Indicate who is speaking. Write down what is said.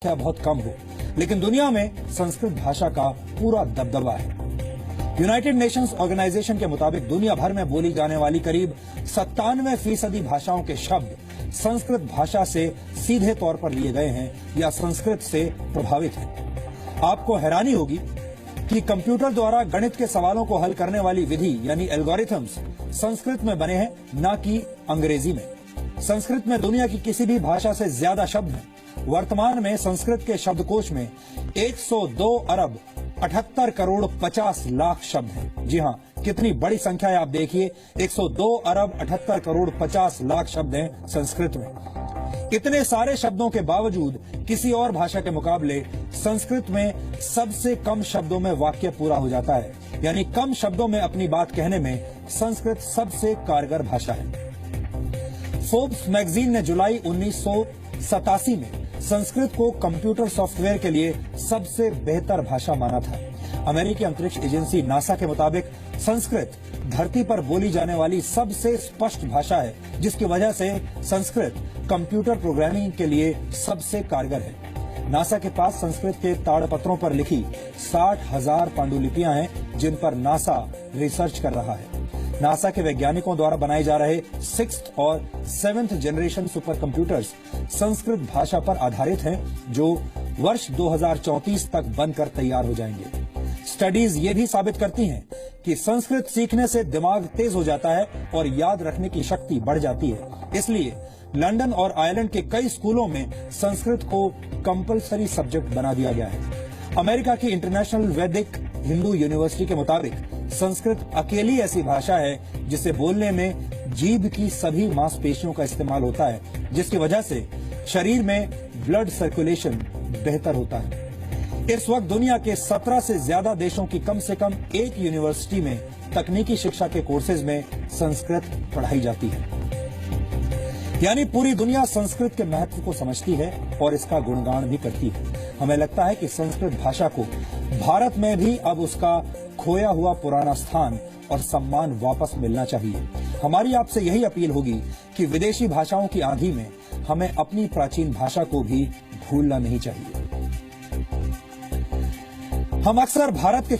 Speaker 1: संख्या बहुत कम हो, लेकिन दुनिया में संस्कृत भाषा का पूरा दबदबा है। यूनाइटेड नेशंस ऑर्गेनाइजेशन के मुताबिक दुनिया भर में बोली जाने वाली करीब 97% भाषाओं के शब्द संस्कृत भाषा से सीधे तौर पर लिए गए हैं या संस्कृत से प्रभावित हैं। आपको हैरानी होगी कि कंप्यूटर द्वारा गणित के सवालों को हल करने वाली विधि यानी एल्गोरिथम्स संस्कृत में बने हैं, न कि अंग्रेजी में। संस्कृत में दुनिया की किसी भी भाषा से ज्यादा शब्द हैं। वर्तमान में संस्कृत के शब्दकोश में 102 अरब 78 करोड़ 50 लाख शब्द हैं। जी हाँ, कितनी बड़ी संख्या है आप देखिए, 102 अरब 78 करोड़ 50 लाख शब्द हैं संस्कृत में। इतने सारे शब्दों के बावजूद किसी और भाषा के मुकाबले संस्कृत में सबसे कम शब्दों में वाक्य पूरा हो जाता है, यानी कम शब्दों में अपनी बात कहने में संस्कृत सबसे कारगर भाषा है। फोर्ब्स मैगजीन ने जुलाई 1987 में संस्कृत को कंप्यूटर सॉफ्टवेयर के लिए सबसे बेहतर भाषा माना था। अमेरिकी अंतरिक्ष एजेंसी नासा के मुताबिक संस्कृत धरती पर बोली जाने वाली सबसे स्पष्ट भाषा है, जिसकी वजह से संस्कृत कंप्यूटर प्रोग्रामिंग के लिए सबसे कारगर है। नासा के पास संस्कृत के ताड़पत्रों पर लिखी 60,000 पांडुलिपियां हैं, जिन पर नासा रिसर्च कर रहा है। नासा के वैज्ञानिकों द्वारा बनाए जा रहे 6th और 7th generation super computers Sanskrit भाषा पर आधारित हैं, जो वर्ष 2034 तक बनकर तैयार हो जाएंगे। स्टडीज ये भी साबित करती हैं कि संस्कृत सीखने से दिमाग तेज हो जाता है और याद रखने की शक्ति बढ़ जाती है। इसलिए लंदन और आयरलैंड के कई स्कूलों में संस्कृत को कंपलसरी सब्जेक्ट बना दिया गया है। अमेरिका की इंटरनेशनल वैदिक हिंदू यूनिवर्सिटी के मुताबिक संस्कृत अकेली ऐसी भाषा है जिसे बोलने में जीभ की सभी मांसपेशियों का इस्तेमाल होता है, जिसकी वजह से शरीर में ब्लड सर्कुलेशन बेहतर होता है। इस वक्त दुनिया के 17 से ज्यादा देशों की कम से कम एक यूनिवर्सिटी में तकनीकी शिक्षा के कोर्सेज में संस्कृत पढ़ाई जाती है। यानी पूरी दुनिया संस्कृत के महत्व को समझती है और इसका गुणगान भी करती है। हमें लगता है कि संस्कृत भाषा को भारत में भी अब उसका खोया हुआ पुराना स्थान और सम्मान वापस मिलना चाहिए। हमारी आपसे यही अपील होगी कि विदेशी भाषाओं की आंधी में हमें अपनी प्राचीन भाषा को भी भूलना नहीं चाहिए। हम अक्सर भारत के